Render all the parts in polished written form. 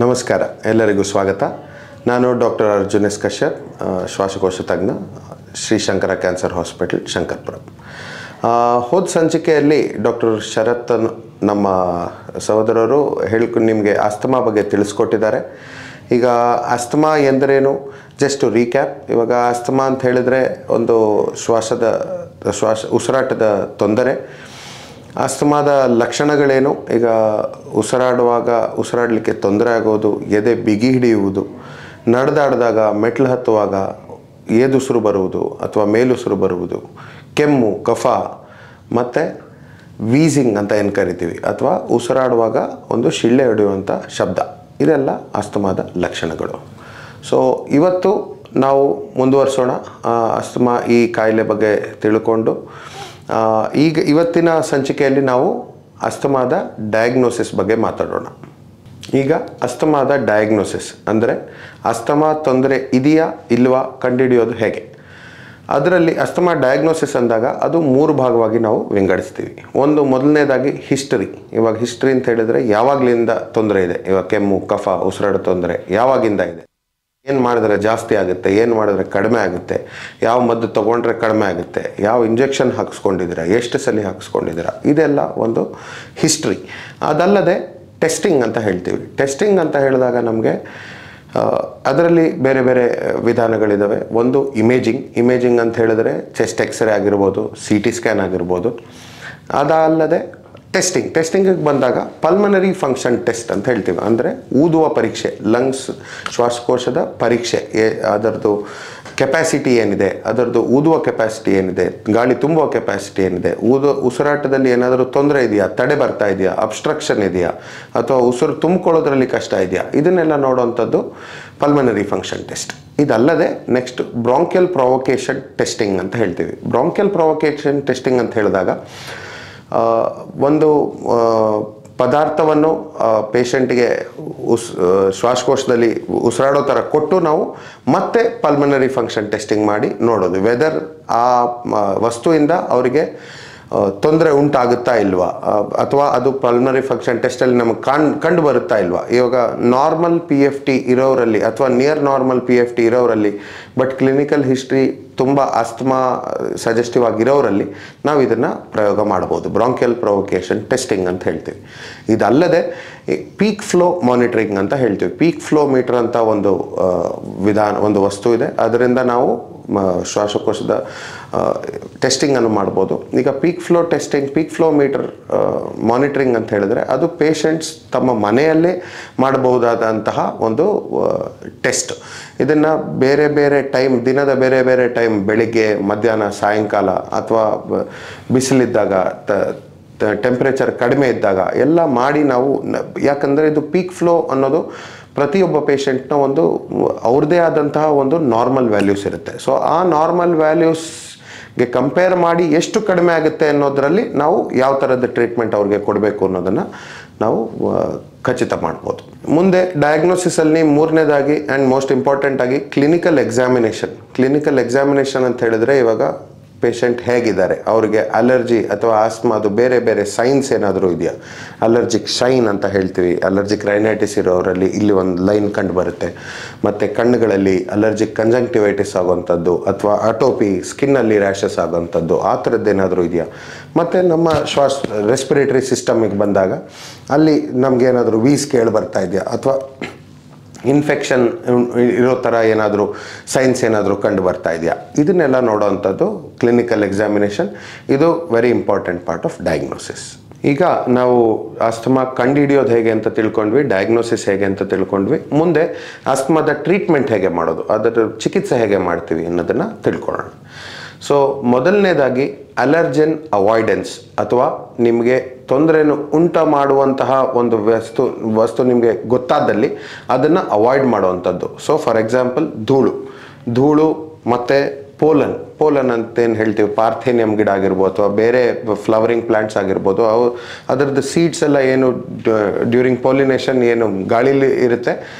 ನಮಸ್ಕಾರ, ಎಲ್ಲರಿಗೂ ಸ್ವಾಗತ. ನಾನು ಡಾಕ್ಟರ್ ಅರ್ಜುನ್ ಎಸ್ ಕಶ್ಯಪ್, ಶ್ವಾಸಕೋಶ ತಜ್ಞ, ಶ್ರೀ ಶಂಕರ ಕ್ಯಾನ್ಸರ್ ಹಾಸ್ಪಿಟಲ್, ಶಂಕರಪುರ. ಹೋದ ಸಂಚಿಕೆಯಲ್ಲಿ ಡಾಕ್ಟರ್ ಶರತ್ ನಮ್ಮ ಸಹೋದರರು ನಿಮಗೆ ಆಸ್ತಮಾ ಬಗ್ಗೆ ತಿಳಿಸ್ಕೊಟ್ಟಿದ್ದಾರೆ. ಈಗ ಆಸ್ತಮಾ ಎಂದರೇನು, ಜಸ್ಟ್ ರೀಕ್ಯಾಪ್. ಇವಾಗ ಆಸ್ತಮಾ ಅಂತ ಹೇಳಿದರೆ ಒಂದು ಉಸಿರಾಟದ ತೊಂದರೆ. ಆಸ್ತಮಾದ ಲಕ್ಷಣಗಳೇನು? ಈಗ ಉಸಿರಾಡಲಿಕ್ಕೆ ತೊಂದರೆ ಆಗೋದು, ಎದೆ ಬಿಗಿ ಹಿಡಿಯುವುದು, ನಡೆದಾಡಿದಾಗ ಮೆಟ್ಲು ಹತ್ತುವಾಗ ಏದುಸಿರು ಬರುವುದು ಅಥವಾ ಮೇಲುಸಿರು ಬರುವುದು, ಕೆಮ್ಮು, ಕಫ ಮತ್ತು ವೀಸಿಂಗ್ ಅಂತ ಏನು ಕರಿತೀವಿ, ಅಥವಾ ಉಸಿರಾಡುವಾಗ ಒಂದು ಶಿಳ್ಳೆ ಹೊಡೆಯುವಂಥ ಶಬ್ದ. ಇದೆಲ್ಲ ಆಸ್ತಮಾದ ಲಕ್ಷಣಗಳು. ಸೊ ಇವತ್ತು ನಾವು ಮುಂದುವರಿಸೋಣ ಆಸ್ತಮಾ ಈ ಕಾಯಿಲೆ ಬಗ್ಗೆ ತಿಳ್ಕೊಂಡು. ಇವತ್ತಿನ ಸಂಚಿಕೆಯಲ್ಲಿ ನಾವು ಆಸ್ತಮಾದ ಡಯಾಗ್ನೋಸಿಸ್ ಬಗ್ಗೆ ಮಾತಾಡೋಣ. ಈಗ ಆಸ್ತಮಾದ ಡಯಾಗ್ನೋಸಿಸ್ ಅಂದರೆ ಆಸ್ತಮಾ ತೊಂದರೆ ಇದೆಯಾ ಇಲ್ವಾ ಕಂಡುಹಿಡಿಯೋದು ಹೇಗೆ. ಅದರಲ್ಲಿ ಆಸ್ತಮಾ ಡಯಾಗ್ನೋಸಿಸ್ ಅಂದಾಗ ಅದು 3 ಭಾಗವಾಗಿ ನಾವು ವಿಂಗಡಿಸ್ತೀವಿ. ಮೊದಲನೇದಾಗಿ ಹಿಸ್ಟರಿ. ಇವಾಗ ಹಿಸ್ಟರಿ ಅಂತ ಹೇಳಿದರೆ ಯಾವಾಗಲಿಂದ ತೊಂದರೆ ಇದೆ, ಇವಾಗ ಕೆಮ್ಮು, ಕಫ, ಉಸಿರಾಡೋ ತೊಂದರೆ ಯಾವಾಗಿಂದ ಇದೆ, ಏನು ಮಾಡಿದ್ರೆ ಜಾಸ್ತಿ ಆಗುತ್ತೆ, ಏನು ಮಾಡಿದ್ರೆ ಕಡಿಮೆ ಆಗುತ್ತೆ, ಯಾವ ಮದ್ದು ತೊಗೊಂಡ್ರೆ ಕಡಿಮೆ ಆಗುತ್ತೆ, ಯಾವ ಇಂಜೆಕ್ಷನ್ ಹಾಕಿಸ್ಕೊಂಡಿದ್ದೀರಾ, ಎಷ್ಟು ಸಲ ಹಾಕಿಸ್ಕೊಂಡಿದ್ದೀರಾ, ಇದೆಲ್ಲ ಒಂದು ಹಿಸ್ಟ್ರಿ. ಅದಲ್ಲದೆ ಟೆಸ್ಟಿಂಗ್ ಅಂತ ಹೇಳ್ತೀವಿ. ಟೆಸ್ಟಿಂಗ್ ಅಂತ ಹೇಳಿದಾಗ ನಮಗೆ ಅದರಲ್ಲಿ ಬೇರೆ ಬೇರೆ ವಿಧಾನಗಳಿದ್ದಾವೆ. ಒಂದು ಇಮೇಜಿಂಗ್ ಅಂತ ಹೇಳಿದ್ರೆ ಚೆಸ್ಟ್ ಎಕ್ಸ್ರೇ ಆಗಿರ್ಬೋದು, CT ಸ್ಕ್ಯಾನ್ ಆಗಿರ್ಬೋದು. ಅದಲ್ಲದೆ ಟೆಸ್ಟಿಂಗಿಗೆ ಬಂದಾಗ ಪಲ್ಮನರಿ ಫಂಕ್ಷನ್ ಟೆಸ್ಟ್ ಅಂತ ಹೇಳ್ತೀವಿ. ಅಂದರೆ ಊದುವ ಪರೀಕ್ಷೆ, ಶ್ವಾಸಕೋಶದ ಪರೀಕ್ಷೆ, ಅದರದ್ದು ಕೆಪ್ಯಾಸಿಟಿ ಏನಿದೆ, ಅದರದ್ದು ಊದುವ ಕೆಪ್ಯಾಸಿಟಿ ಏನಿದೆ, ಗಾಳಿ ತುಂಬುವ ಕೆಪ್ಯಾಸಿಟಿ ಏನಿದೆ, ಉಸಿರಾಟದಲ್ಲಿ ಏನಾದರೂ ತೊಂದರೆ ಇದೆಯಾ, ತಡೆ ಬರ್ತಾ ಇದೆಯಾ, ಅಬ್ಸ್ಟ್ರಕ್ಷನ್ ಇದೆಯಾ, ಅಥವಾ ಉಸಿರು ತುಂಬಿಕೊಳ್ಳೋದ್ರಲ್ಲಿ ಕಷ್ಟ ಇದೆಯಾ, ಇದನ್ನೆಲ್ಲ ನೋಡುವಂಥದ್ದು ಪಲ್ಮನರಿ ಫಂಕ್ಷನ್ ಟೆಸ್ಟ್. ಇದಲ್ಲದೆ ನೆಕ್ಸ್ಟ್ ಬ್ರಾಂಕಿಯಲ್ ಪ್ರೊವೊಕೇಷನ್ ಟೆಸ್ಟಿಂಗ್ ಅಂತ ಹೇಳ್ತೀವಿ. ಬ್ರಾಂಕಿಯಲ್ ಪ್ರೊವೊಕೇಷನ್ ಟೆಸ್ಟಿಂಗ್ ಅಂತ ಹೇಳಿದಾಗ ಒಂದು ಪದಾರ್ಥವನ್ನು ಪೇಷಂಟಿಗೆ ಶ್ವಾಸಕೋಶದಲ್ಲಿ ಉಸಿರಾಡೋ ಥರ ಕೊಟ್ಟು ನಾವು ಮತ್ತೆ ಪಲ್ಮನರಿ ಫಂಕ್ಷನ್ ಟೆಸ್ಟಿಂಗ್ ಮಾಡಿ ನೋಡೋದು ವೆದರ್ ಆ ವಸ್ತುವಿಂದ ಅವರಿಗೆ ತೊಂದರೆ ಉಂಟಾಗುತ್ತಾ ಇಲ್ವಾ, ಅಥವಾ ಅದು ಪಲ್ಮನರಿ ಫಂಕ್ಷನ್ ಟೆಸ್ಟಲ್ಲಿ ನಮಗೆ ಕಂಡು ಬರುತ್ತಾ ಇಲ್ವಾ. ಇವಾಗ ನಾರ್ಮಲ್ PFT ಇರೋರಲ್ಲಿ ಅಥವಾ ನಿಯರ್ ನಾರ್ಮಲ್ PFT ಇರೋರಲ್ಲಿ ಬಟ್ ಕ್ಲಿನಿಕಲ್ ಹಿಸ್ಟ್ರಿ ತುಂಬ ಆಸ್ತಮಾ ಸಜೆಸ್ಟಿವ್ ಆಗಿರೋರಲ್ಲಿ ನಾವು ಇದನ್ನು ಪ್ರಯೋಗ ಮಾಡ್ಬೋದು. ಬ್ರಾಂಕಿಯಲ್ ಪ್ರೊವೊಕೇಷನ್ ಟೆಸ್ಟಿಂಗ್ ಅಂತ ಹೇಳ್ತೀವಿ. ಇದಲ್ಲದೆ ಪೀಕ್ ಫ್ಲೋ ಮಾನಿಟರಿಂಗ್ ಅಂತ ಹೇಳ್ತೀವಿ. ಪೀಕ್ ಫ್ಲೋ ಮೀಟರ್ ಅಂತ ಒಂದು ವಸ್ತು ಇದೆ. ಅದರಿಂದ ನಾವು ಶ್ವಾಸಕೋಶದ ಟೆಸ್ಟಿಂಗನ್ನು ಮಾಡ್ಬೋದು. ಈಗ ಪೀಕ್ ಫ್ಲೋ ಮೀಟರ್ ಮಾನಿಟರಿಂಗ್ ಅಂತ ಹೇಳಿದ್ರೆ ಅದು ಪೇಷಂಟ್ಸ್ ತಮ್ಮ ಮನೆಯಲ್ಲೇ ಮಾಡಬಹುದಾದಂತಹ ಒಂದು ಟೆಸ್ಟ್. ಇದನ್ನು ಬೇರೆ ಬೇರೆ ಟೈಮ್, ದಿನದ ಬೇರೆ ಬೇರೆ ಟೈಮ್, ಬೆಳಿಗ್ಗೆ, ಮಧ್ಯಾಹ್ನ, ಸಾಯಂಕಾಲ, ಅಥವಾ ಬಿಸಿಲಿದ್ದಾಗ, ಟೆಂಪ್ರೇಚರ್ ಕಡಿಮೆ ಇದ್ದಾಗ ಎಲ್ಲ ಮಾಡಿ ನಾವು, ಯಾಕಂದರೆ ಇದು ಪೀಕ್ ಫ್ಲೋ ಅನ್ನೋದು ಪ್ರತಿಯೊಬ್ಬ ಪೇಷಂಟ್ನ ಅವ್ರದ್ದೇ ಆದಂತಹ ಒಂದು ನಾರ್ಮಲ್ ವ್ಯಾಲ್ಯೂಸ್ ಇರುತ್ತೆ. ಸೊ ಆ ನಾರ್ಮಲ್ ವ್ಯಾಲ್ಯೂಸ್ಗೆ ಕಂಪೇರ್ ಮಾಡಿ ಎಷ್ಟು ಕಡಿಮೆ ಆಗುತ್ತೆ ಅನ್ನೋದರಲ್ಲಿ ನಾವು ಯಾವ ಥರದ ಟ್ರೀಟ್ಮೆಂಟ್ ಅವ್ರಿಗೆ ಕೊಡಬೇಕು ಅನ್ನೋದನ್ನು ನಾವು ಖಚಿತ ಮಾಡ್ಬೋದು. ಮುಂದೆ ಡಯಾಗ್ನೋಸಿಸಲ್ಲಿ 3ನೇದಾಗಿ ಆ್ಯಂಡ್ ಮೋಸ್ಟ್ ಇಂಪಾರ್ಟೆಂಟಾಗಿ ಕ್ಲಿನಿಕಲ್ ಎಕ್ಸಾಮಿನೇಷನ್ ಅಂತ ಹೇಳಿದರೆ ಇವಾಗ ಪೇಷಂಟ್ ಹೇಗಿದ್ದಾರೆ, ಅವರಿಗೆ ಅಲರ್ಜಿ ಅಥವಾ ಆಸ್ತಮಾದು ಬೇರೆ ಬೇರೆ ಸೈನ್ಸ್ ಏನಾದರೂ ಇದೆಯಾ. ಅಲರ್ಜಿಕ್ ಶೈನ್ ಅಂತ ಹೇಳ್ತೀವಿ. ಅಲರ್ಜಿಕ್ ರೈನೈಟಿಸ್ ಇರೋರಲ್ಲಿ ಇಲ್ಲಿ ಒಂದು ಲೈನ್ ಕಂಡು ಬರುತ್ತೆ. ಮತ್ತು ಕಣ್ಣುಗಳಲ್ಲಿ ಅಲರ್ಜಿಕ್ ಕಂಜಂಕ್ಟಿವೈಟಿಸ್ ಆಗುವಂಥದ್ದು, ಅಥವಾ ಅಟೋಪಿ, ಸ್ಕಿನ್ನಲ್ಲಿ ರ್ಯಾಷಸ್ ಆಗುವಂಥದ್ದು, ಆ ಥರದ್ದೇನಾದರೂ ಇದೆಯಾ. ಮತ್ತು ನಮ್ಮ ರೆಸ್ಪಿರೇಟರಿ ಸಿಸ್ಟಮಿಗೆ ಬಂದಾಗ ಅಲ್ಲಿ ನಮಗೇನಾದರೂ ವೀಸ್ ಕೇಳಿ ಬರ್ತಾ ಇದೆಯಾ, ಅಥವಾ ಇನ್ಫೆಕ್ಷನ್ ಇರೋ ಥರ ಏನಾದರೂ ಸೈನ್ಸ್ ಏನಾದರೂ ಕಂಡು ಬರ್ತಾ ಇದೆಯಾ. ಇದನ್ನೆಲ್ಲ ನೋಡೋವಂಥದ್ದು ಕ್ಲಿನಿಕಲ್ ಎಕ್ಸಾಮಿನೇಷನ್. ಇದು very important part of diagnosis. ಈಗ ನಾವು ಆಸ್ತಮಾ ಕಂಡುಹಿಡಿಯೋದು ಹೇಗೆ ಅಂತ ತಿಳ್ಕೊಂಡ್ವಿ, ಡಯಾಗ್ನೋಸಿಸ್ ಹೇಗೆ ಅಂತ ತಿಳ್ಕೊಂಡ್ವಿ. ಮುಂದೆ ಆಸ್ತಮಾದ ಟ್ರೀಟ್ಮೆಂಟ್ ಹೇಗೆ ಮಾಡೋದು, ಅದರ ಚಿಕಿತ್ಸೆ ಹೇಗೆ ಮಾಡ್ತೀವಿ ಅನ್ನೋದನ್ನು ತಿಳ್ಕೊಳ್ಳೋಣ. ಸೊ ಮೊದಲನೇದಾಗಿ ಅಲರ್ಜೆನ್ ಅವಾಯ್ಡೆನ್ಸ್, ಅಥವಾ ನಿಮಗೆ ತೊಂದರೆಯನ್ನು ಉಂಟು ಮಾಡುವಂತಹ ಒಂದು ವಸ್ತು ನಿಮಗೆ ಗೊತ್ತಾದಲ್ಲಿ ಅದನ್ನು ಅವಾಯ್ಡ್ ಮಾಡುವಂಥದ್ದು. ಸೊ ಫಾರ್ ಎಕ್ಸಾಂಪಲ್ ಧೂಳು ಮತ್ತು ಪೋಲನ್ ಅಂತೇನು ಹೇಳ್ತೀವಿ, ಪಾರ್ಥೇನಿಯಂ ಗಿಡ ಆಗಿರ್ಬೋದು, ಅಥವಾ ಬೇರೆ ಫ್ಲವರಿಂಗ್ ಪ್ಲಾಂಟ್ಸ್ ಆಗಿರ್ಬೋದು, ಅದರದ್ದು ಸೀಡ್ಸ್ ಎಲ್ಲ ಏನು ಡ್ಯೂರಿಂಗ್ ಪೋಲಿನೇಷನ್ ಏನು ಗಾಳಿಲಿ ಇರುತ್ತೆ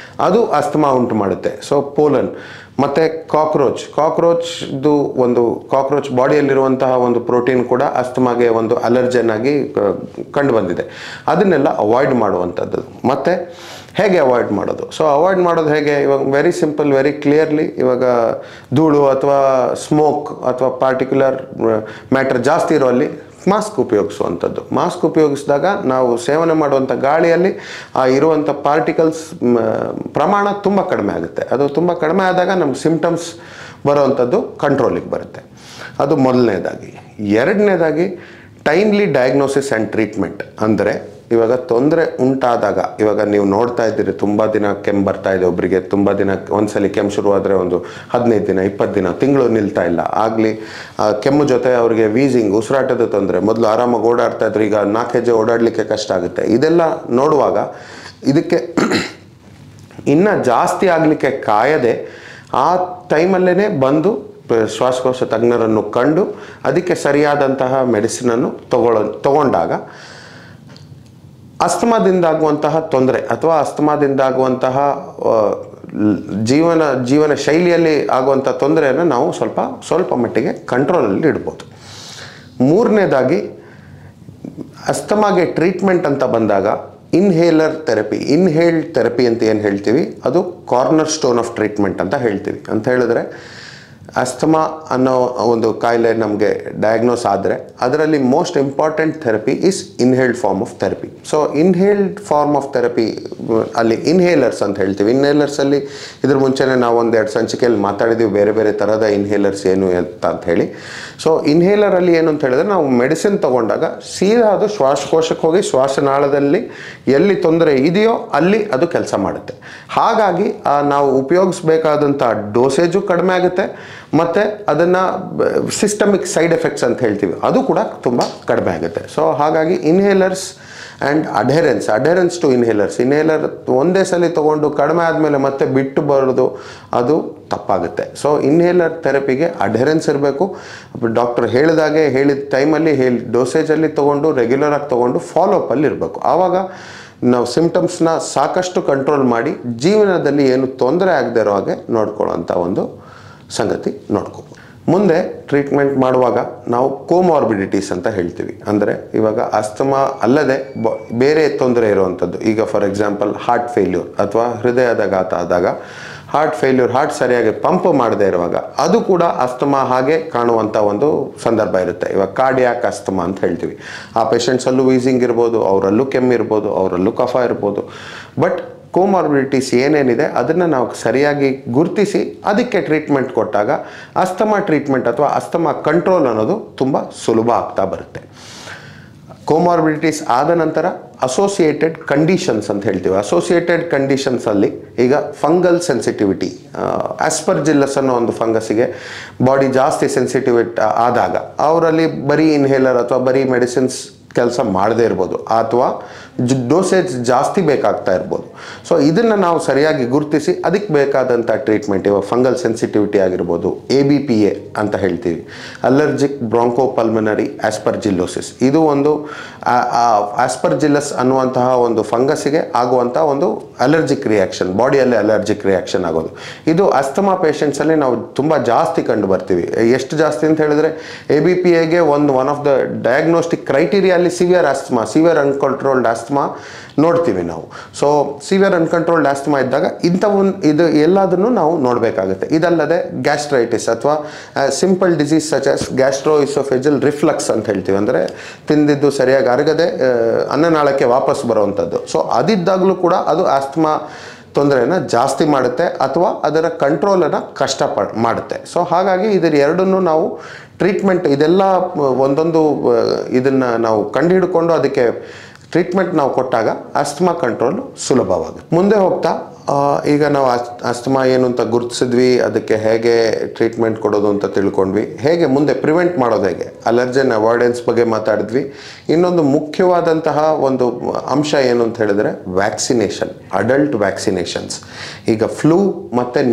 ಅದು ಆಸ್ತಮಾ ಉಂಟು ಮಾಡುತ್ತೆ. So pollen. ಮತ್ತು ಕಾಕ್ರೋಚ್ ಬಾಡಿಯಲ್ಲಿರುವಂತಹ ಒಂದು ಪ್ರೋಟೀನ್ ಕೂಡ ಆಸ್ತಮಾಗೆ ಒಂದು ಅಲರ್ಜನ್ ಆಗಿ ಕಂಡು ಬಂದಿದೆ. ಅದನ್ನೆಲ್ಲ ಅವಾಯ್ಡ್ ಮಾಡುವಂಥದ್ದು. ಮತ್ತು ಹೇಗೆ ಅವಾಯ್ಡ್ ಮಾಡೋದು? ಸೊ ಅವಾಯ್ಡ್ ಮಾಡೋದು ಹೇಗೆ? ಇವಾಗ ವೆರಿ ಸಿಂಪಲ್, ವೆರಿ ಕ್ಲಿಯರ್ಲಿ, ಇವಾಗ ಧೂಳು ಅಥವಾ ಸ್ಮೋಕ್ ಅಥವಾ ಪಾರ್ಟಿಕ್ಯುಲರ್ ಮ್ಯಾಟರ್ ಜಾಸ್ತಿ ಇರೋಲ್ಲಿ ಮಾಸ್ಕ್ ಉಪಯೋಗಿಸುವಂಥದ್ದು. ಮಾಸ್ಕ್ ಉಪಯೋಗಿಸಿದಾಗ ನಾವು ಸೇವನೆ ಮಾಡುವಂಥ ಗಾಳಿಯಲ್ಲಿ ಆ ಇರುವಂಥ ಪಾರ್ಟಿಕಲ್ಸ್ ಪ್ರಮಾಣ ತುಂಬ ಕಡಿಮೆ ಆಗುತ್ತೆ. ಅದು ತುಂಬ ಕಡಿಮೆ ಆದಾಗ ನಮ್ಗೆ ಸಿಂಪ್ಟಮ್ಸ್ ಬರೋವಂಥದ್ದು ಕಂಟ್ರೋಲಿಗೆ ಬರುತ್ತೆ. ಅದು ಮೊದಲನೇದಾಗಿ. ಎರಡನೇದಾಗಿ ಟೈಮ್ಲಿ ಡಯಾಗ್ನೋಸಿಸ್ ಆ್ಯಂಡ್ ಟ್ರೀಟ್ಮೆಂಟ್. ಅಂದರೆ ಇವಾಗ ತೊಂದರೆ ಉಂಟಾದಾಗ, ಇವಾಗ ನೀವು ನೋಡ್ತಾ ಇದ್ದೀರಿ ತುಂಬ ದಿನ ಕೆಮ್ಮು ಬರ್ತಾ ಇದೆ ಒಬ್ಬರಿಗೆ, ತುಂಬ ದಿನ ಒಂದ್ಸಲಿ ಕೆಮ್ಮು ಶುರುವಾದರೆ ಒಂದು 15 ದಿನ 20 ದಿನ ತಿಂಗಳು ನಿಲ್ತಾ ಇಲ್ಲ. ಆಗಲಿ ಕೆಮ್ಮು ಜೊತೆ ಅವರಿಗೆ ವೀಸಿಂಗ್, ಉಸಿರಾಟದ ತೊಂದರೆ, ಮೊದಲು ಆರಾಮಾಗಿ ಓಡಾಡ್ತಾ ಇದ್ರು, ಈಗ 4 ಹೆಜ್ಜೆ ಓಡಾಡಲಿಕ್ಕೆ ಕಷ್ಟ ಆಗುತ್ತೆ. ಇದೆಲ್ಲ ನೋಡುವಾಗ ಇದಕ್ಕೆ ಇನ್ನೂ ಜಾಸ್ತಿ ಆಗಲಿಕ್ಕೆ ಕಾಯದೆ ಆ ಟೈಮಲ್ಲೇ ಬಂದು ಶ್ವಾಸಕೋಶ ತಜ್ಞರನ್ನು ಕಂಡು ಅದಕ್ಕೆ ಸರಿಯಾದಂತಹ ಮೆಡಿಸಿನನ್ನು ತಗೊಂಡಾಗ ಅಸ್ತಮಾದಿಂದಾಗುವಂತಹ ತೊಂದರೆ ಅಥವಾ ಅಸ್ತಮಾದಿಂದಾಗುವಂತಹ ಜೀವನ ಶೈಲಿಯಲ್ಲಿ ಆಗುವಂಥ ತೊಂದರೆಯನ್ನು ನಾವು ಸ್ವಲ್ಪ ಮಟ್ಟಿಗೆ ಕಂಟ್ರೋಲಲ್ಲಿ ಇಡ್ಬೋದು. ಮೂರನೇದಾಗಿ ಅಸ್ತಮಾಗೆ ಟ್ರೀಟ್ಮೆಂಟ್ ಅಂತ ಬಂದಾಗ ಇನ್ಹೇಲ್ಡ್ ಥೆರಪಿ ಅಂತ ಏನು ಹೇಳ್ತೀವಿ, ಅದು ಕಾರ್ನರ್ ಸ್ಟೋನ್ ಆಫ್ ಟ್ರೀಟ್ಮೆಂಟ್ ಅಂತ ಹೇಳ್ತೀವಿ. ಅಂತ ಹೇಳಿದ್ರೆ ಅಸ್ತಮಾ ಅನ್ನೋ ಒಂದು ಕಾಯಿಲೆ ನಮಗೆ ಡಯಾಗ್ನೋಸ್ ಆದರೆ ಅದರಲ್ಲಿ most important therapy is inhaled form of therapy. So inhaled form of therapy ಅಲ್ಲಿ ಇನ್ಹೇಲರ್ಸ್ ಅಂತ ಹೇಳ್ತೀವಿ. ಇನ್ಹೇಲರ್ಸಲ್ಲಿ ಇದ್ರ ಮುಂಚೆನೇ ನಾವು 1-2 ಸಂಚಿಕೆಯಲ್ಲಿ ಮಾತಾಡಿದ್ದೀವಿ ಬೇರೆ ಬೇರೆ ಥರದ ಇನ್ಹೇಲರ್ಸ್ ಏನು ಅಂತ ಹೇಳಿ. ಸೊ ಇನ್ಹೇಲರಲ್ಲಿ ಏನು ಅಂತ ಹೇಳಿದ್ರೆ ನಾವು ಮೆಡಿಸಿನ್ ತೊಗೊಂಡಾಗ ಸೀದಾ ಅದು ಶ್ವಾಸಕೋಶಕ್ಕೆ ಹೋಗಿ ಶ್ವಾಸನಾಳದಲ್ಲಿ ಎಲ್ಲಿ ತೊಂದರೆ ಇದೆಯೋ ಅಲ್ಲಿ ಅದು ಕೆಲಸ ಮಾಡುತ್ತೆ. ಹಾಗಾಗಿ ನಾವು ಉಪಯೋಗಿಸ್ಬೇಕಾದಂಥ ಡೋಸೇಜು ಕಡಿಮೆ ಆಗುತ್ತೆ ಮತ್ತು ಅದನ್ನು ಸಿಸ್ಟಮಿಕ್ ಸೈಡ್ ಎಫೆಕ್ಟ್ಸ್ ಅಂತ ಹೇಳ್ತೀವಿ ಅದು ಕೂಡ ತುಂಬ ಕಡಿಮೆ ಆಗುತ್ತೆ. ಸೊ ಹಾಗಾಗಿ ಇನ್ಹೇಲರ್ಸ್ ಆ್ಯಂಡ್ ಅಡ್ಹೆರೆನ್ಸ್ ಟು ಇನ್ಹೇಲರ್ ಒಂದೇ ಸಲ ತೊಗೊಂಡು ಕಡಿಮೆ ಆದಮೇಲೆ ಮತ್ತೆ ಬಿಟ್ಟು ಬರೋದು ಅದು ತಪ್ಪಾಗುತ್ತೆ. ಸೊ ಇನ್ಹೇಲರ್ ಥೆರಪಿಗೆ ಅಡ್ಹೆರೆನ್ಸ್ ಇರಬೇಕು. ಡಾಕ್ಟರ್ ಹೇಳಿದಾಗೆ ಹೇಳಿದ ಟೈಮಲ್ಲಿ ಡೋಸೇಜಲ್ಲಿ ತೊಗೊಂಡು ರೆಗ್ಯುಲರಾಗಿ ತೊಗೊಂಡು ಫಾಲೋಅಪ್ಪಲ್ಲಿ ಇರಬೇಕು. ಆವಾಗ ನಾವು ಸಿಂಪ್ಟಮ್ಸ್ನ ಸಾಕಷ್ಟು ಕಂಟ್ರೋಲ್ ಮಾಡಿ ಜೀವನದಲ್ಲಿ ಏನು ತೊಂದರೆ ಆಗದೆ ಇರೋ ಹಾಗೆ ನೋಡ್ಕೊಳ್ಳೋಂಥ ಒಂದು ಸಂಗತಿ ನೋಡ್ಕೋಬೋದು. ಮುಂದೆ ಟ್ರೀಟ್ಮೆಂಟ್ ಮಾಡುವಾಗ ನಾವು ಕೋಮಾರ್ಬಿಡಿಟೀಸ್ ಅಂತ ಹೇಳ್ತೀವಿ. ಅಂದರೆ ಇವಾಗ ಅಸ್ತಮಾ ಅಲ್ಲದೆ ಬೇರೆ ತೊಂದರೆ ಇರುವಂಥದ್ದು, ಈಗ ಫಾರ್ ಎಕ್ಸಾಂಪಲ್ ಹಾರ್ಟ್ ಫೇಲ್ಯೂರ್ ಅಥವಾ ಹೃದಯಾಘಾತ ಆದಾಗ ಹಾರ್ಟ್ ಸರಿಯಾಗಿ ಪಂಪ್ ಮಾಡದೇ ಇರುವಾಗ ಅದು ಕೂಡ ಅಸ್ತಮಾ ಹಾಗೆ ಕಾಣುವಂಥ ಒಂದು ಸಂದರ್ಭ ಇರುತ್ತೆ. ಇವಾಗ ಕಾರ್ಡಿಯಾಕ್ ಅಸ್ತಮಾ ಅಂತ ಹೇಳ್ತೀವಿ. ಆ ಪೇಷಂಟ್ಸಲ್ಲೂ ವೀಸಿಂಗ್ ಇರ್ಬೋದು, ಅವರಲ್ಲೂ ಕೆಮ್ಮು ಇರ್ಬೋದು, ಅವರಲ್ಲೂ ಕಫ ಇರ್ಬೋದು. ಬಟ್ ಕೋಮಾರ್ಬಿಡಿಟೀಸ್ ಏನೇನಿದೆ ಅದನ್ನು ನಾವು ಸರಿಯಾಗಿ ಗುರುತಿಸಿ ಅದಕ್ಕೆ ಟ್ರೀಟ್ಮೆಂಟ್ ಕೊಟ್ಟಾಗ ಅಸ್ತಮಾ ಟ್ರೀಟ್ಮೆಂಟ್ ಅಥವಾ ಅಸ್ತಮಾ ಕಂಟ್ರೋಲ್ ಅನ್ನೋದು ತುಂಬ ಸುಲಭ ಆಗ್ತಾ ಬರುತ್ತೆ. ಕೋಮಾರ್ಬಿಡಿಟೀಸ್ ಆದ ನಂತರ ಅಸೋಸಿಯೇಟೆಡ್ ಕಂಡೀಷನ್ಸ್ ಅಂತ ಹೇಳ್ತೀವಿ. ಅಸೋಸಿಯೇಟೆಡ್ ಕಂಡೀಷನ್ಸಲ್ಲಿ ಈಗ ಫಂಗಲ್ ಸೆನ್ಸಿಟಿವಿಟಿ, ಆಸ್ಪರ್ಜಿಲ್ಲಸ್ ಅನ್ನೋ ಒಂದು ಫಂಗಸ್ಸಿಗೆ ಬಾಡಿ ಜಾಸ್ತಿ ಸೆನ್ಸಿಟಿವಿಟಿ ಆದಾಗ ಅವರಲ್ಲಿ ಬರೀ ಇನ್ಹೇಲರ್ ಅಥವಾ ಬರೀ ಮೆಡಿಸಿನ್ಸ್ ಕೆಲಸ ಮಾಡದೇ ಇರ್ಬೋದು ಅಥವಾ ಡೋಸೇಜ್ ಜಾಸ್ತಿ ಬೇಕಾಗ್ತಾ ಇರ್ಬೋದು. ಸೊ ಇದನ್ನು ನಾವು ಸರಿಯಾಗಿ ಗುರುತಿಸಿ ಅದಕ್ಕೆ ಬೇಕಾದಂಥ ಟ್ರೀಟ್ಮೆಂಟ್, ಇವಾಗ ಫಂಗಲ್ ಸೆನ್ಸಿಟಿವಿಟಿ ಆಗಿರ್ಬೋದು, ABPA ಅಂತ ಹೇಳ್ತೀವಿ, ಅಲರ್ಜಿಕ್ ಬ್ರಾಂಕೋಪಲ್ಮನರಿ ಆಸ್ಪರ್ಜಿಲ್ಲೋಸಿಸ್. ಇದು ಒಂದು ಆಸ್ಪರ್ಜಿಲ್ಲಸ್ ಅನ್ನುವಂತಹ ಒಂದು ಫಂಗಸ್ಸಿಗೆ ಆಗುವಂಥ ಒಂದು ಅಲರ್ಜಿಕ್ ರಿಯಾಕ್ಷನ್, ಬಾಡಿಯಲ್ಲಿ ಅಲರ್ಜಿಕ್ ರಿಯಾಕ್ಷನ್ ಆಗೋದು. ಇದು ಅಸ್ತಮಾ ಪೇಷಂಟ್ಸಲ್ಲಿ ನಾವು ತುಂಬ ಜಾಸ್ತಿ ಕಂಡು ಬರ್ತೀವಿ. ಎಷ್ಟು ಜಾಸ್ತಿ ಅಂತ ಹೇಳಿದ್ರೆ ABPAಗೆ ಒನ್ ಆಫ್ ದ ಡಯಾಗ್ನೋಸ್ಟಿಕ್ ಕ್ರೈಟೀರಿಯಲ್ಲಿ ಸಿವಿಯರ್ ಅನ್ಕಂಟ್ರೋಲ್ಡ್ ಆಸ್ತಮಾ ನೋಡ್ತೀವಿ ನಾವು. ಸೊ ಸಿವಿಯರ್ ಅನ್ಕಂಟ್ರೋಲ್ಡ್ ಆಸ್ತಮಾ ಇದ್ದಾಗ ಇದು ಎಲ್ಲದನ್ನು ನಾವು ನೋಡಬೇಕಾಗುತ್ತೆ. ಇದಲ್ಲದೆ ಗ್ಯಾಸ್ಟ್ರೈಟಿಸ್ ಅಥವಾ simple disease such as gastroesophageal reflux ಅಂತ ಹೇಳ್ತೀವಿ. ಅಂದರೆ ತಿಂದಿದ್ದು ಸರಿಯಾಗಿ ಅರಗದೆ ಅನ್ನನಾಳಕ್ಕೆ ವಾಪಸ್ ಬರುವಂಥದ್ದು. ಸೊ ಅದಿದ್ದಾಗಲೂ ಕೂಡ ಅದು ಆಸ್ತಮಾ ತೊಂದರೆಯನ್ನು ಜಾಸ್ತಿ ಮಾಡುತ್ತೆ ಅಥವಾ ಅದರ ಕಂಟ್ರೋಲನ್ನು ಕಷ್ಟ ಮಾಡುತ್ತೆ. ಸೊ ಹಾಗಾಗಿ ಇದರ ಎರಡನ್ನೂ ನಾವು ಟ್ರೀಟ್ಮೆಂಟ್ ಇದೆಲ್ಲ ಒಂದೊಂದು ಇದನ್ನು ನಾವು ಕಂಡುಹಿಡ್ಕೊಂಡು ಅದಕ್ಕೆ ಟ್ರೀಟ್ಮೆಂಟ್ ನಾವು ಕೊಟ್ಟಾಗ ಅಸ್ತಮಾ ಕಂಟ್ರೋಲ್ ಸುಲಭವಾಗುತ್ತೆ. ಮುಂದೆ ಹೋಗ್ತಾ ಈಗ ನಾವು ಅಸ್ತಮಾ ಏನು ಅಂತ ಗುರುತಿಸಿದ್ವಿ, ಅದಕ್ಕೆ ಹೇಗೆ ಟ್ರೀಟ್ಮೆಂಟ್ ಕೊಡೋದು ಅಂತ ತಿಳ್ಕೊಂಡ್ವಿ. ಹೇಗೆ ಮುಂದೆ ಪ್ರಿವೆಂಟ್ ಮಾಡೋದು ಹೇಗೆ, ಅಲರ್ಜನ್ ಅವಾಯ್ಡೆನ್ಸ್ ಬಗ್ಗೆ ಮಾತಾಡಿದ್ವಿ. ಇನ್ನೊಂದು ಮುಖ್ಯವಾದಂತಹ ಒಂದು ಅಂಶ ಏನು ಅಂತ ಹೇಳಿದ್ರೆ ವ್ಯಾಕ್ಸಿನೇಷನ್, ಅಡಲ್ಟ್ ವ್ಯಾಕ್ಸಿನೇಷನ್ಸ್. ಈಗ ಫ್ಲೂ ಮತ್ತು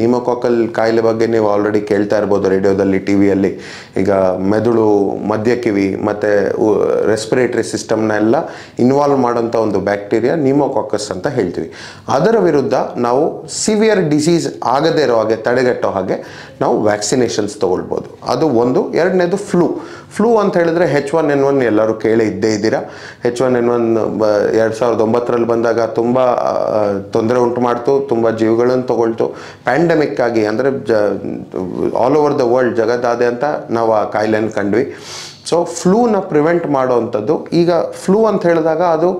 ನಿಮೋಕಾಕಲ್ ಕಾಯಿಲೆ ಬಗ್ಗೆ ನೀವು ಆಲ್ರೆಡಿ ಕೇಳ್ತಾ ಇರ್ಬೋದು ರೇಡಿಯೋದಲ್ಲಿ, ಟಿವಿಯಲ್ಲಿ. ಈಗ ಮೆದುಳು, ಮಧ್ಯಕಿವಿ ಮತ್ತು ರೆಸ್ಪಿರೇಟರಿ ಸಿಸ್ಟಮ್ನೆಲ್ಲ ಇನ್ವಾಲ್ವ್ ಮಾಡೋಂಥ ಒಂದು ಬ್ಯಾಕ್ಟೀರಿಯಾ ನಿಮೋಕಾಕಸ್ ಅಂತ ಹೇಳ್ತೀವಿ. ಅದರ ವಿರುದ್ಧ ನಾವು ಸಿವಿಯರ್ ಡಿಸೀಸ್ ಆಗದೇ ಇರೋ ಹಾಗೆ ತಡೆಗಟ್ಟೋ ಹಾಗೆ ನಾವು ವ್ಯಾಕ್ಸಿನೇಷನ್ಸ್ ತೊಗೊಳ್ಬೋದು. ಅದು ಒಂದು. ಎರಡನೇದು ಫ್ಲೂ ಅಂತ ಹೇಳಿದ್ರೆ H1N1 ಎಲ್ಲರೂ ಕೇಳಿ ಇದ್ದೇ ಇದ್ದೀರಾ. H1N1 2009 ಬಂದಾಗ ತುಂಬ ತೊಂದರೆ ಉಂಟು ಮಾಡ್ತು, ತುಂಬ ಜೀವಗಳನ್ನು ತಗೊಳ್ತು. ಪ್ಯಾಂಡಮಿಕ್ ಆಗಿ ಅಂದರೆ ಆಲ್ ಓವರ್ ದ ವರ್ಲ್ಡ್ ಜಗದಾದ್ಯಂತ ನಾವು ಆ ಕಾಯಿಲೆಯನ್ನು ಕಂಡ್ವಿ. So ಫ್ಲೂನ prevent ಮಾಡೋವಂಥದ್ದು. ಈಗ ಫ್ಲೂ ಅಂತ ಹೇಳಿದಾಗ ಅದು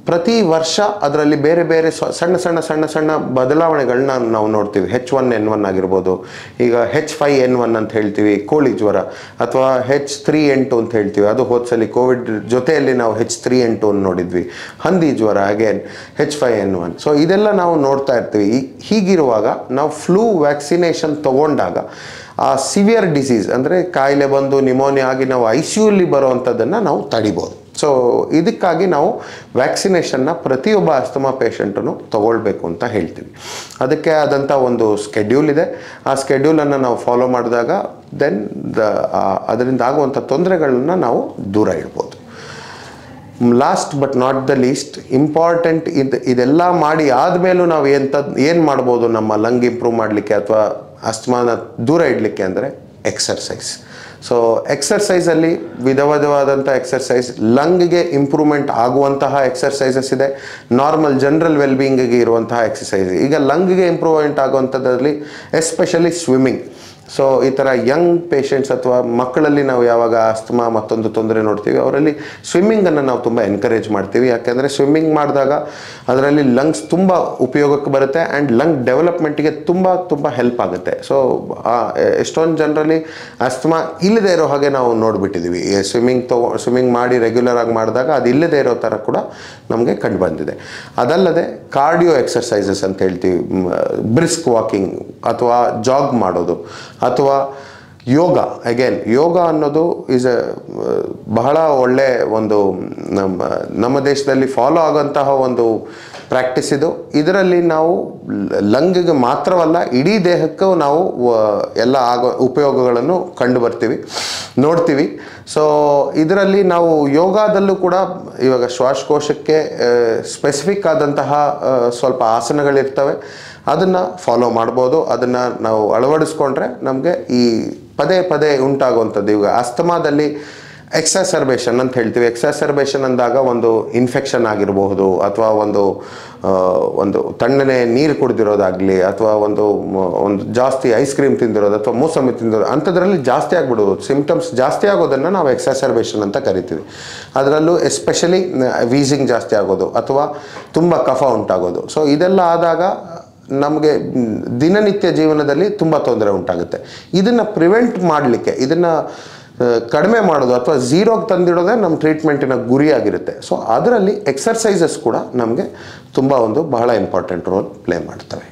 ಪ್ರತಿ ವರ್ಷ ಅದರಲ್ಲಿ ಬೇರೆ ಬೇರೆ ಸಣ್ಣ ಬದಲಾವಣೆಗಳನ್ನ ನಾವು ನೋಡ್ತೀವಿ. H1N1 ಆಗಿರ್ಬೋದು, ಈಗ H5N1 ಅಂತ ಹೇಳ್ತೀವಿ ಕೋಳಿ ಜ್ವರ, ಅಥವಾ H3N2 ಅಂತ ಹೇಳ್ತೀವಿ, ಅದು ಹೋದ್ಸಲಿ ಕೋವಿಡ್ ಜೊತೆಯಲ್ಲಿ ನಾವು H3N2 ನೋಡಿದ್ವಿ. ಹಂದಿ ಜ್ವರ ಅಗೇನ್ H5N1. ಸೊ ಇದೆಲ್ಲ ನಾವು ನೋಡ್ತಾ ಇರ್ತೀವಿ. ಹೀಗಿರುವಾಗ ನಾವು ಫ್ಲೂ ವ್ಯಾಕ್ಸಿನೇಷನ್ ತಗೊಂಡಾಗ ಆ ಸಿವಿಯರ್ ಡಿಸೀಸ್ ಅಂದರೆ ಕಾಯಿಲೆ ಬಂದು ನಿಮೋನಿಯಾ ಆಗಿ ನಾವು ICUಲಿ ಬರೋವಂಥದ್ದನ್ನು ನಾವು ತಡಿಬೋದು. ಸೊ ಇದಕ್ಕಾಗಿ ನಾವು ವ್ಯಾಕ್ಸಿನೇಷನ್ನ ಪ್ರತಿಯೊಬ್ಬ ಅಸ್ತಮಾ ಪೇಷಂಟನ್ನು ತಗೊಳ್ಬೇಕು ಅಂತ ಹೇಳ್ತೀವಿ. ಅದಕ್ಕೆ ಆದಂಥ ಒಂದು ಸ್ಕೆಡ್ಯೂಲ್ ಇದೆ. ಆ ಸ್ಕೆಡ್ಯೂಲನ್ನು ನಾವು ಫಾಲೋ ಮಾಡಿದಾಗ ದೆನ್ ಅದರಿಂದ ಆಗುವಂಥ ತೊಂದರೆಗಳನ್ನ ನಾವು ದೂರ ಇಡ್ಬೋದು. Last but not the least important, ಇದೆಲ್ಲ ಮಾಡಿ ಆದಮೇಲೂ ನಾವು ಏನು ಮಾಡ್ಬೋದು ನಮ್ಮ ಲಂಗ್ ಇಂಪ್ರೂವ್ ಮಾಡಲಿಕ್ಕೆ ಅಥವಾ ಅಸ್ತಮಾನ ದೂರ ಇಡಲಿಕ್ಕೆ ಅಂದರೆ ಎಕ್ಸರ್ಸೈಸ್. ಸೊ ಎಕ್ಸರ್ಸೈಸಲ್ಲಿ ವಿಧವಾದಂಥ ಎಕ್ಸರ್ಸೈಸ್, ಲಂಗ್ಗೆ ಇಂಪ್ರೂವ್ಮೆಂಟ್ ಆಗುವಂತಹ ಎಕ್ಸರ್ಸೈಸಸ್ ಇದೆ, ನಾರ್ಮಲ್ ಜನರಲ್ ವೆಲ್ಬೀಯಿಂಗಿಗೆ ಇರುವಂತಹ ಎಕ್ಸರ್ಸೈಸ್. ಈಗ ಲಂಗ್ಗೆ ಇಂಪ್ರೂವ್ಮೆಂಟ್ ಆಗುವಂಥದ್ದಲ್ಲಿ ಎಸ್ಪೆಷಲಿ ಸ್ವಿಮ್ಮಿಂಗ್. ಸೊ ಈ ಥರ ಯಂಗ್ ಪೇಷಂಟ್ಸ್ ಅಥವಾ ಮಕ್ಕಳಲ್ಲಿ ನಾವು ಯಾವಾಗ ಅಸ್ತಮಾ ಮತ್ತೊಂದು ತೊಂದರೆ ನೋಡ್ತೀವಿ, ಅವರಲ್ಲಿ ಸ್ವಿಮ್ಮಿಂಗನ್ನು ನಾವು ತುಂಬ ಎನ್ಕರೇಜ್ ಮಾಡ್ತೀವಿ. ಯಾಕೆಂದರೆ ಸ್ವಿಮ್ಮಿಂಗ್ ಮಾಡಿದಾಗ ಅದರಲ್ಲಿ ಲಂಗ್ಸ್ ತುಂಬ ಉಪಯೋಗಕ್ಕೆ ಬರುತ್ತೆ ಆ್ಯಂಡ್ ಲಂಗ್ ಡೆವಲಪ್ಮೆಂಟಿಗೆ ತುಂಬ ಹೆಲ್ಪ್ ಆಗುತ್ತೆ. ಸೊ ಎಷ್ಟೊಂದು ಜನರಲ್ಲಿ ಅಸ್ತಮಾ ಇಲ್ಲದೇ ಇರೋ ಹಾಗೆ ನಾವು ನೋಡಿಬಿಟ್ಟಿದ್ದೀವಿ. ಸ್ವಿಮ್ಮಿಂಗ್ ಮಾಡಿ ರೆಗ್ಯುಲರ್ ಆಗಿ ಮಾಡಿದಾಗ ಅದು ಇಲ್ಲದೇ ಇರೋ ಥರ ಕೂಡ ನಮಗೆ ಕಂಡು ಬಂದಿದೆ. ಅದಲ್ಲದೆ ಕಾರ್ಡಿಯೋ ಎಕ್ಸರ್ಸೈಸಸ್ ಅಂತ ಹೇಳ್ತೀವಿ, ಬ್ರಿಸ್ಕ್ ವಾಕಿಂಗ್ ಅಥವಾ ಜಾಗ್ ಮಾಡೋದು ಅಥವಾ ಯೋಗ. ಅಗೇನ್ ಯೋಗ ಅನ್ನೋದು ಬಹಳ ಒಳ್ಳೆ ಒಂದು ನಮ್ಮ ದೇಶದಲ್ಲಿ ಫಾಲೋ ಆಗೋಂತಹ ಒಂದು ಪ್ರಾಕ್ಟೀಸ್ ಇದು. ಇದರಲ್ಲಿ ನಾವು ಲಂಗಿಗೆ ಮಾತ್ರವಲ್ಲ ಇಡೀ ದೇಹಕ್ಕೂ ನಾವು ಎಲ್ಲ ಉಪಯೋಗಗಳನ್ನು ಕಂಡು ಬರ್ತೀವಿ, ನೋಡ್ತೀವಿ. ಸೊ ಇದರಲ್ಲಿ ನಾವು ಯೋಗದಲ್ಲೂ ಕೂಡ ಇವಾಗ ಶ್ವಾಸಕೋಶಕ್ಕೆ ಸ್ಪೆಸಿಫಿಕ್ ಆದಂತಹ ಸ್ವಲ್ಪ ಆಸನಗಳಿರ್ತವೆ, ಅದನ್ನು ಫಾಲೋ ಮಾಡ್ಬೋದು. ಅದನ್ನು ನಾವು ಅಳವಡಿಸ್ಕೊಂಡ್ರೆ ನಮಗೆ ಈ ಪದೇ ಉಂಟಾಗುವಂಥದ್ದು. ಈಗ ಅಸ್ತಮಾದಲ್ಲಿ ಎಕ್ಸಾಸರ್ಬೇಷನ್ ಅಂತ ಹೇಳ್ತೀವಿ. ಎಕ್ಸಾಸರ್ಬೇಷನ್ ಅಂದಾಗ ಒಂದು ಇನ್ಫೆಕ್ಷನ್ ಆಗಿರಬಹುದು, ಅಥವಾ ಒಂದು ತಣ್ಣನೆ ನೀರು ಕುಡಿದಿರೋದಾಗಲಿ, ಅಥವಾ ಒಂದು ಜಾಸ್ತಿ ಐಸ್ ಕ್ರೀಮ್ ತಿಂದಿರೋದು ಅಥವಾ ಮೂಸಂಬಿ ತಿಂದಿರೋದು, ಅಂಥದ್ರಲ್ಲಿ ಜಾಸ್ತಿ ಆಗಿಬಿಡೋದು. ಸಿಂಪ್ಟಮ್ಸ್ ಜಾಸ್ತಿ ಆಗೋದನ್ನು ನಾವು ಎಕ್ಸಾಸರ್ಬೇಷನ್ ಅಂತ ಕರಿತೀವಿ. ಅದರಲ್ಲೂ ಎಸ್ಪೆಷಲಿ ವೀಸಿಂಗ್ ಜಾಸ್ತಿ ಆಗೋದು ಅಥವಾ ತುಂಬ ಕಫ ಉಂಟಾಗೋದು. ಸೊ ಇದೆಲ್ಲ ಆದಾಗ ನಮಗೆ ದಿನನಿತ್ಯ ಜೀವನದಲ್ಲಿ ತುಂಬ ತೊಂದರೆ ಉಂಟಾಗುತ್ತೆ. ಇದನ್ನು ಪ್ರಿವೆಂಟ್ ಮಾಡಲಿಕ್ಕೆ, ಇದನ್ನು ಕಡಿಮೆ ಮಾಡೋದು ಅಥವಾ ಝೀರೋಗೆ ತಂದಿಡೋದೇ ನಮ್ಮ ಟ್ರೀಟ್ಮೆಂಟಿನ ಗುರಿಯಾಗಿರುತ್ತೆ. ಸೊ ಅದರಲ್ಲಿ ಎಕ್ಸರ್ಸೈಸಸ್ ಕೂಡ ನಮಗೆ ತುಂಬ ಬಹಳ ಇಂಪಾರ್ಟೆಂಟ್ ರೋಲ್ ಪ್ಲೇ ಮಾಡ್ತವೆ.